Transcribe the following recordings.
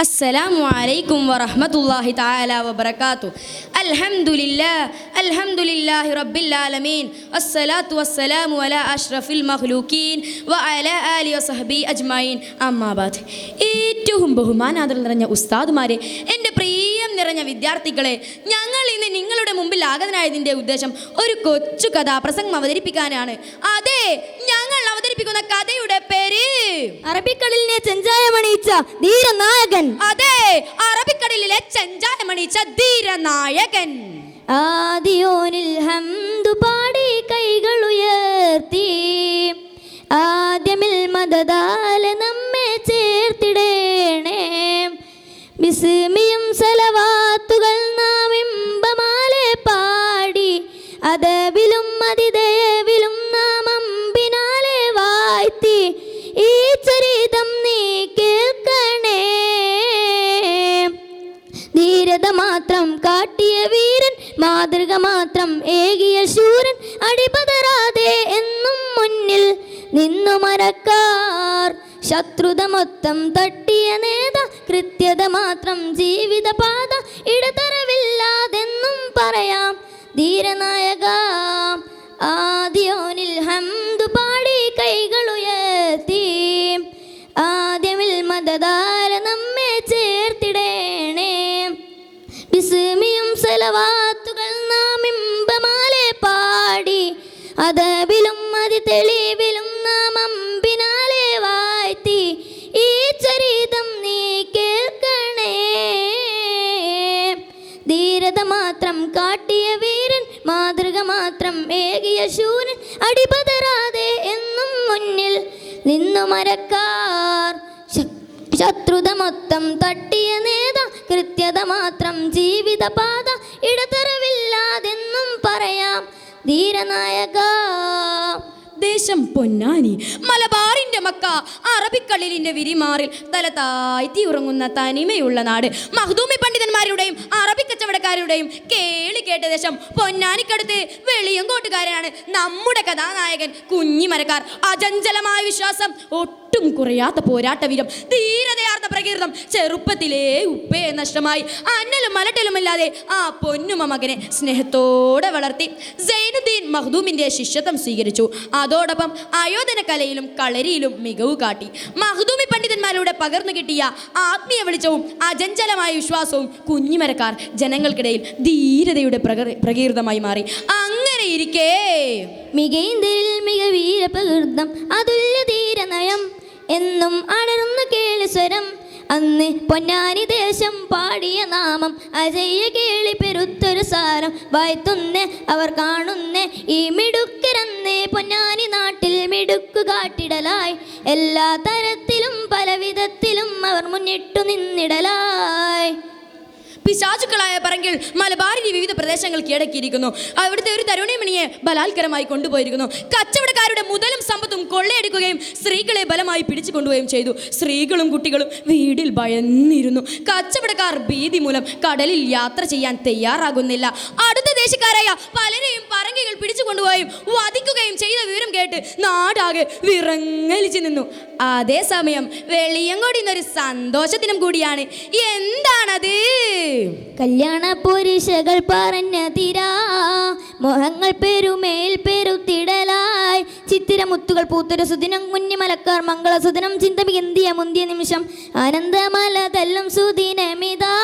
السلام عليكم ورحمة الله تعالى وبركاته. الحمد لله رب العالمين والصلاة والسلام على أشرف المخلوقين وعلى آله وصحبه أجمعين. أما بعد. ഏറ്റവും ബഹുമാനാദരം നിറഞ്ഞ ഉസ്താദുമാരെ, എൻ്റെ പ്രിയം നിറഞ്ഞ വിദ്യാർത്ഥികളെ, ഞങ്ങൾ ഇന്ന് നിങ്ങളുടെ മുമ്പിൽ ആഗതനായതിൻ്റെ ഉദ്ദേശം ഒരു കൊച്ചു കഥാപ്രസംഗം അവതരിപ്പിക്കാനാണ്. അതെ, ഞങ്ങൾ അവതരിപ്പിക്കുന്ന കഥയുടെ പേര് അറബിക്കടലിനെ ചെഞ്ചായമണിയിച്ച ധീരനായകൻ. അതെ, അറബിക്കടലിലെ ചെഞ്ചായമണിയിച്ച ധീരനായകൻ. ആദിയോനിൽ ഹംദു പാടി കൈകൾ ഉയർത്തി, ആദ്യമിൽ മദദാല നമ്മെ ചേർത്തിടേണേ. ബിസ്മിയും സലവാത്തുകൾ നാം ഇമ്പമാലെ പാടി, അതബിലും അതിദയവിലും നാം അമ്പിനാലെ വാഴ്ത്തി. ഈ ചരിതം നീ കേൾക്കണേ. ധീരത മാത്രം കാട്ടിയ വീരൻ, മാതൃക മാത്രം ഏകിയ ശൂരൻ, അടിപതറാതെ എന്നും മുന്നിൽ നിന്നു മരക്കാർ. ശത്രുത മൊത്തം തട്ടിയ നേത, കൃത്യത മാത്രം ജീവിത പാത, ഇടതരവില്ലാതെന്നും പറയാം ധീരനായക. ആദിയോനിൽ ഹംദു പാടി കൈകൾ ഉയർത്തി, ആദ്യമിൽ മദദാല നമ്മെ ചേർത്തിടേണേ. ബിസ്മിയും സലവാത്തുകൾ നാം ഇമ്പമാലെ പാടി, അതബിലും അതി തെളിവിലും നാം അമ്പിനാലെ വാഴ്ത്തി. ഈ ചരിതം നീ കേൾക്കണേ. ധീരത മാത്രം കാട്ടിയ വീരൻ, മാതൃക മാത്രം ഏകിയ ശൂരൻ, അടിപതറാതെ എന്നും മുന്നിൽ നിന്നു മരക്കാർ. ശത്രുത മൊത്തം തട്ടിയ നേത, കൃത്യത മാത്രം ജീവിത പാത, ഇടതരവില്ലാതെന്നും പറയാം ധീരനായക. ദേശം പൊന്നാനി, മലബാറിന്റെ മക്ക, അറബിക്കടലിന്റെ വിരിമാറിൽ തല താഴ്ത്തി ഉറങ്ങുന്ന തനിമയുള്ള നാട്. മഖ്ദൂമി പണ്ഡിതന്മാരുടെയും അറബി കച്ചവടക്കാരുടെയും കേളി കേട്ട ദേശം പൊന്നാനിക്കടുത്ത് വെളിയങ്കോട്ടുകാരനാണ് നമ്മുടെ കഥാനായകൻ കുഞ്ഞിമരക്കാർ. അചഞ്ചലമായ വിശ്വാസം, ഒട്ടും കുറയാത്ത പോരാട്ടവീരം, ധീരതയാർന്ന പ്രകീർത്തനം, ചെറുപ്പത്തിലേ ഉപ്പയെ നഷ്ടമായി അന്നലും മലട്ടലുമില്ലാതെ ആ പൊന്നുമ മകനെ സ്നേഹത്തോടെ വളർത്തി. സൈനുദ്ദീൻ മഖ്ദൂമിന്റെ ശിഷ്യത്വം സ്വീകരിച്ചു. അതോടൊപ്പം ആയോധന കലയിലും കളരിയിലും മികവ് കാട്ടി. മഖ്ദൂമി പണ്ഡിതന്മാരുടെ പകർന്നു കിട്ടിയ ആത്മീയ വെളിച്ചവും അചഞ്ചലമായ വിശ്വാസവും കുഞ്ഞിമരക്കാർ ജനങ്ങൾക്കിടയിൽ ധീരതയുടെ പ്രകീർത്തമായി മാറി. അങ്ങനെ ഇരിക്കേ മികൈന്തിൽ മികവീര പ്രകൃതം, അതുല്യ ധീരനയം എന്നും അടർന്നു കേളി സ്വരം. അന്ന് പൊന്നാനി ദേശം പാടിയ നാമം, അജയ്യ കേളി പെരുത്തൊരു സാരം. വായ്ത്തുന്നേ അവർ കാണുന്നേ ഈ മിടുക്കരന്നേ, പൊന്നാനി നാട്ടിൽ മിടുക്കു കാട്ടിടലായി. എല്ലാ തരത്തിലും പലവിധത്തിലും അവർ മുന്നിട്ടു നിന്നിടലായി. പിശാചുക്കളായ പറങ്കിൽ മലബാറിന്റെ വിവിധ പ്രദേശങ്ങൾ കീഴടക്കിയിരിക്കുന്നു. അവിടുത്തെ ഒരു തരുണിമണിയെ ബലാത്കരമായി കൊണ്ടുപോയിരിക്കുന്നു. കച്ചവടക്കാരുടെ മുതലും സമ്പത്തും കൊള്ളയടിക്കുകയും സ്ത്രീകളെ ബലമായി പിടിച്ചു കൊണ്ടുപോവുകയും ചെയ്തു. സ്ത്രീകളും കുട്ടികളും വീടിൽ ഭയന്നിരുന്നു. കച്ചവടക്കാർ ഭീതി മൂലം കടലിൽ യാത്ര ചെയ്യാൻ തയ്യാറാകുന്നില്ല. അടുത്ത ദേശക്കാരായ പലരെയും പറങ്കികൾ പിടിച്ചു കൊണ്ടുപോവുകയും വധിക്കുകയും ചെയ്ത വിവരം കേട്ട് നാടാകെ വിറങ്ങലിച്ചു നിന്നു. അതേസമയം വെളിയങ്കോടി എന്നൊരു സന്തോഷത്തിനും കൂടിയാണ്. എന്താണത്? കല്യാണ പുരുഷകൾ പറഞ്ഞ തീരാ, മോഹങ്ങൾ പെരുമേൽ പെരുത്തിടലായി. ചിത്തിരമുത്തുകൾ പൂത്തൊരു സുദിനം, കുഞ്ഞിമലക്കാർ മംഗളസുദിനം, ചിന്തമിന്തിയ മുന്തിയ നിമിഷം, ആനന്ദമല തല്ലും സുദിനമിതാ.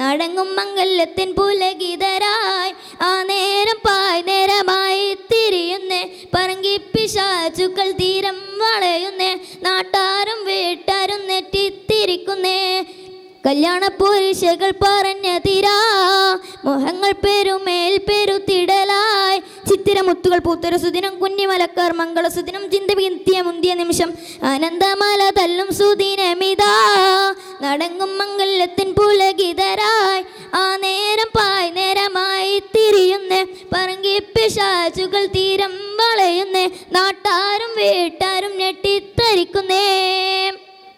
നടങ്ങും മംഗല്യത്തിൻ പുലകിതരായി, ആ നേരം പായ് നേരമായി തിരിയുന്നേ. പറങ്കിപ്പിശാചുക്കൾ തീരം വളയുന്നേ, നാട്ടാരും വീട്ടാരും നെറ്റിത്തിരിക്കുന്നേ. കല്യാണ പുരുഷകൾ പറഞ്ഞ തീരാ, മോഹങ്ങൾ പെരുമേൽ പെരുത്തിടലായി. ചിത്തിരമുത്തുകൾ പൂത്തൊരു സുദിനം, കുഞ്ഞിമലക്കാർ മംഗളസുദിനം, ചിന്തവിന്തിയ മുന്തിയ നിമിഷം, ആനന്ദമല തല്ലും സുദിനമിതാ. നടങ്ങും മംഗല്യത്തിൻ പുലകിതരായി, ആ നേരം പായ് നേരമായി തിരിയുന്നേ. പറങ്കിപ്പിശാചുകൾ തീരം വളയുന്നേ, നാട്ടാരും വീട്ടാരും ഞെട്ടിത്തരിക്കുന്നേ.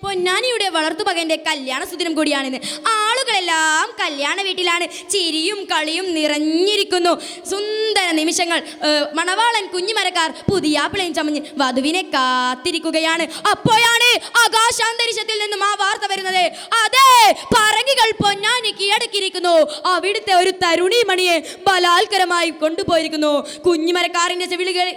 പൊന്നാനിയുടെ വളർത്തുമകന്റെ കല്യാണ സുദിനം കൂടിയാണിന്ന്. ആളുകൾ മക്കളെല്ലാം കല്യാണ വീട്ടിലാണ്. ചിരിയും കളിയും നിറഞ്ഞിരിക്കുന്നു. സുന്ദര നിമിഷങ്ങൾ. മണവാളൻ കുഞ്ഞിമരക്കാർ പുതിയാപ്പിളയും ചമഞ്ഞ് വധുവിനെ കാത്തിരിക്കുകയാണ്. അപ്പോഴാണ് ആകാശാന്തരീക്ഷത്തിൽ നിന്നും ആ വാർത്ത വരുന്നത്. അതെ, പറങ്കികൾ പൊന്നാനി കീഴടക്കിയിരിക്കുന്നു. അവിടുത്തെ ഒരു തരുണിമണിയെ ബലാത്കരമായി കൊണ്ടുപോയിരിക്കുന്നു. കുഞ്ഞിമരക്കാരന്റെ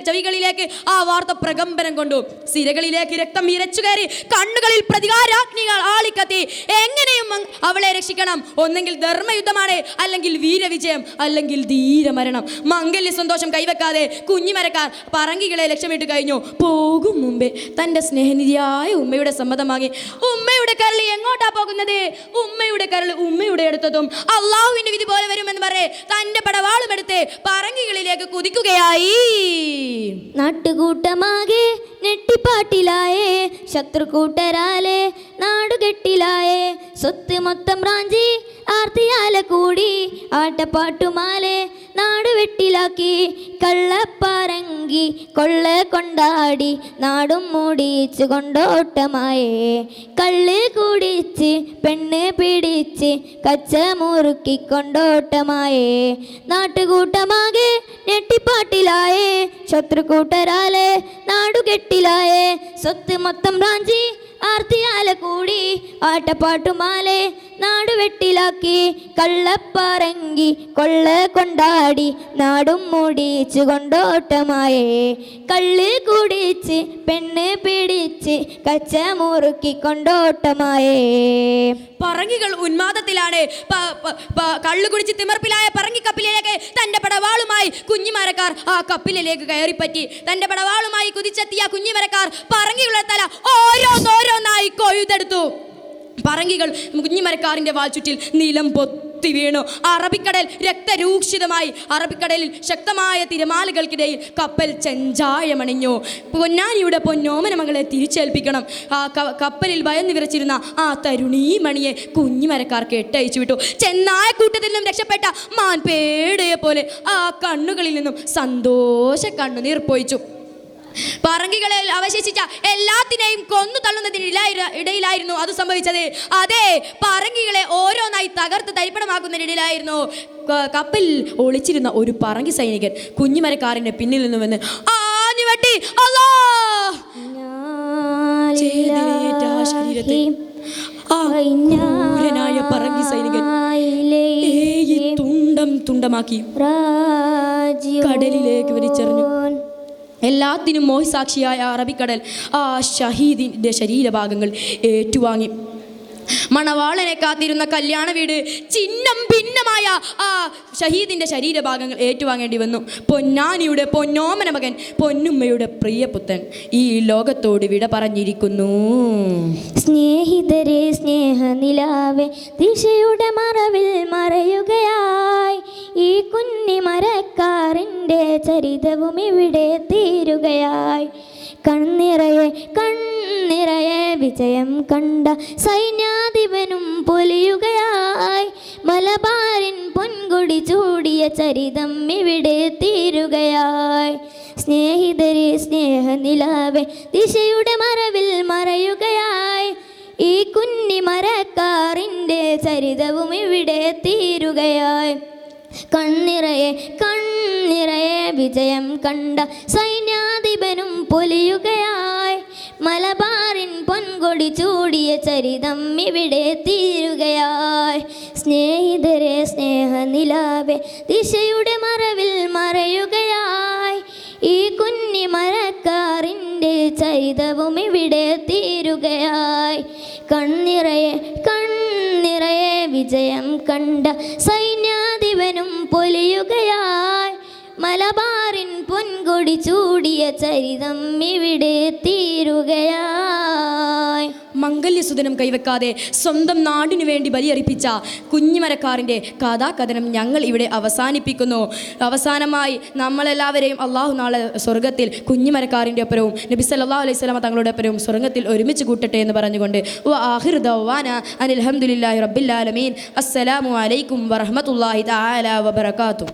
ചെവികളിലേക്ക് ആ വാർത്ത പ്രകമ്പനം കൊണ്ടു. സിരകളിലേക്ക് രക്തം ഇരച്ചു കയറി. കണ്ണുകളിൽ പ്രതികാരാഗ്നികൾ ആളിക്കത്തി. എങ്ങനെയും അവളെ രക്ഷിക്കണം. ഒന്നെങ്കിൽ ധർമ്മയുദ്ധമാണ്, അല്ലെങ്കിൽ വീരവിജയം, അല്ലെങ്കിൽ ധീരമരണം. മംഗല്യ സന്തോഷം കൈവെക്കാതെ കുഞ്ഞിമരക്കാർ പറങ്കികളെ ലക്ഷ്യമിട്ട് കഴിഞ്ഞു. പോകും മുമ്പേ തൻ്റെ സ്നേഹനിധിയായ ഉമ്മയുടെ സമ്മതം വാങ്ങി. ഉമ്മയുടെ കരൾ എങ്ങോട്ടാ പോകുന്നത്? ഉമ്മയുടെ കരൾ ഉമ്മയുടെ അടുത്തതും അള്ളാഹുവിന്റെ വിധി പോലെ വരുമെന്ന് പറയേ തൻ്റെ പടവാളും എടുത്ത് പറങ്കികളിലേക്ക് കുതിക്കുകയായി. നാട്ടുകൂട്ടമാകെ നെട്ടിപ്പാട്ടിലായേ, ശത്രുക്കൂട്ടരാലെ നാടുകെട്ടിലായേ, സ്വത്ത് മൊത്തം റാഞ്ചി ആർത്തിയാല കൂടി, ആട്ടപ്പാട്ടുമാലെ നാടുവെട്ടിലാക്കി, കള്ളപ്പാരങ്കി കൊള്ള കൊണ്ടാടി നാടും മൂടിച്ച് കൊണ്ടോട്ടമായേ, കള്ള് കുടിച്ച് പെണ്ണ് പിടിച്ച് കച്ച മുറുക്കി കൊണ്ടോട്ടമായേ, നാട്ടുകൂട്ടമാകെ നെട്ടിപ്പാട്ടിലായേ, ശത്രുക്കൂട്ടരാലെ നാടുകെട്ടിലായേ, സ്വത്ത് മൊത്തം റാഞ്ചി ആർത്തിയാല കൂടി, ആട്ടപ്പാട്ടുമാലെ നാടുവെട്ടിലാക്കി, കള്ളപ്പാറങ്കി കൊള്ള കൊണ്ടാടി നാടും മൂടിച്ച് കൊണ്ടോട്ടമായേ, കള്ള് കുടിച്ച് പെണ്ണ് പിടിച്ച് കച്ച മുറുക്കി കൊണ്ടോട്ടമായേ. പറങ്കികൾ ഉന്മാദത്തിലാണ്. കള്ളു കുടിച്ച് തിമർപ്പിലായ പറങ്കി കപ്പലിലേക്ക് തന്റെ പടവാളുമായി കുഞ്ഞിമരക്കാർ ആ കപ്പലിലേക്ക് കയറിപ്പറ്റി. തന്റെ പടവാളുമായി കുതിച്ചെത്തിയ കുഞ്ഞിമരക്കാർ പറങ്കികളുടെ തല ഓരോന്നായി കൊയ്തെടുത്തു. പറങ്കികൾ കുഞ്ഞിമരക്കാറിന്റെ വാൽച്ചുറ്റിൽ നിലം പൊത്തി വീണു. അറബിക്കടൽ രക്തരൂക്ഷിതമായി. അറബിക്കടലിൽ ശക്തമായ തിരമാലകൾക്കിടയിൽ കപ്പൽ ചെഞ്ചായമണിഞ്ഞു. പൊന്നാനിയുടെ പൊന്നോമന മകളെ തിരിച്ചേൽപ്പിക്കണം. ആ കപ്പലിൽ ഭയന്നു വിറച്ചിരുന്ന ആ തരുണീമണിയെ കുഞ്ഞിമരക്കാർ കെട്ടയച്ചു വിട്ടു. ചെന്നായക്കൂട്ടത്തിൽ നിന്നും രക്ഷപ്പെട്ട മാൻപേടയെ പോലെ ആ കണ്ണുകളിൽ നിന്നും സന്തോഷ കണ്ണുനീർ പൊഴിച്ചു. പറങ്കികളെ അവശേഷിച്ച എല്ലാത്തിനെയും കൊന്നു തള്ളുന്നതിന് ഇടയിലായിരുന്നു അത് സംഭവിച്ചത്. അതെ, പറങ്കികളെ ഓരോന്നായി തകർത്ത് തരിപ്പണമാക്കുന്നതിനിടയിലായിരുന്നു കപ്പലിൽ ഒളിച്ചിരുന്ന ഒരു പറങ്കി സൈനികൻ കുഞ്ഞിമരക്കാരന്റെ പിന്നിൽ നിന്നുവെന്ന് ആഞ്ഞുവെട്ടി. ശരീരത്തെ പറങ്കി സൈനികൻ തുണ്ടം തുണ്ടമാക്കി കടലിലേക്ക് വലിച്ചെറിഞ്ഞു. എല്ലാത്തിനും മോഹിസാക്ഷിയായ അറബിക്കടൽ ആ ഷഹീദിൻ്റെ ശരീരഭാഗങ്ങൾ ഏറ്റുവാങ്ങി. മണവാളനെ കാത്തിരുന്ന കല്യാണ വീട് ചിഹ്നം ഭിന്നമായ ആ ഷഹീദിൻ്റെ ശരീരഭാഗങ്ങൾ ഏറ്റുവാങ്ങേണ്ടി വന്നു. പൊന്നാനിയുടെ പൊന്നോമന മകൻ, പൊന്നുമ്മയുടെ പ്രിയപുത്രൻ ഈ ലോകത്തോട് വിട പറഞ്ഞിരിക്കുന്നു. സ്നേഹിതരെ, സ്നേഹനിലാവെ ദിശയുടെ മറവിൽ മറയുകയായി, ഈ കുഞ്ഞിമരക്കാരൻ്റെ ചരിതവും ഇവിടെ തീരുകയായി. കണ്ണിറയെ വിജയം കണ്ട സൈന്യാധിപനും പൊലിയുകയായി, മലബാറിൻ പൊൻകൊടി ചൂടിയ ചരിതം ഇവിടെ തീരുകയായി. സ്നേഹിതരെ, സ്നേഹനിലാവെ ദിശയുടെ മറവിൽ മറയുകയായി, ഈ കുഞ്ഞിമരക്കാറിൻ്റെ ചരിതവും ഇവിടെ തീരുകയായി. കണ്ണിറയെ വിജയം കണ്ട സൈന്യാധിപനും പൊലിയുകയായി, മലബാറിൻ പൊൻകൊടി ചൂടിയ ചരിതം ഇവിടെ തീരുകയായി. സ്നേഹിതരെ, സ്നേഹനിലാവെ ദിശയുടെ മറവിൽ മറയുകയായി, ഈ കുഞ്ഞിമരക്കാറിൻ്റെ ചരിതവും ഇവിടെ തീരുകയായി. കണ്ണിറയെ വിജയം കണ്ട സൈന്യാധിപനും പൊലിയുകയായി, മലബാറിൻ പൊൻകൊടി ചൂടിയ ചരിതം ഇവിടെ തീരുകയായി. മംഗല്യസുദനം കൈവെക്കാതെ സ്വന്തം നാടിനു വേണ്ടി ബലിയർപ്പിച്ച കുഞ്ഞിമരക്കാരൻ്റെ കഥാകഥനം ഞങ്ങൾ ഇവിടെ അവസാനിപ്പിക്കുന്നു. അവസാനമായി നമ്മളെല്ലാവരെയും അള്ളാഹു നാളെ സ്വർഗത്തിൽ കുഞ്ഞിമരക്കാരൻ്റെ ഒപ്പരവും നബി സല്ലല്ലാഹു അലൈഹി വസല്ലമ തങ്ങളുടെ ഒപ്പരവും സ്വർഗത്തിൽ ഒരുമിച്ച് കൂട്ടട്ടെ എന്ന് പറഞ്ഞുകൊണ്ട് ആഖിറു ദഅ്വാന അനിൽ ഹംദുലില്ലാഹി റബ്ബിൽ ആലമീൻ. അസ്സലാമു അലൈക്കും വറഹ്മത്തുള്ളാഹി തആല വബറകാതുഹു.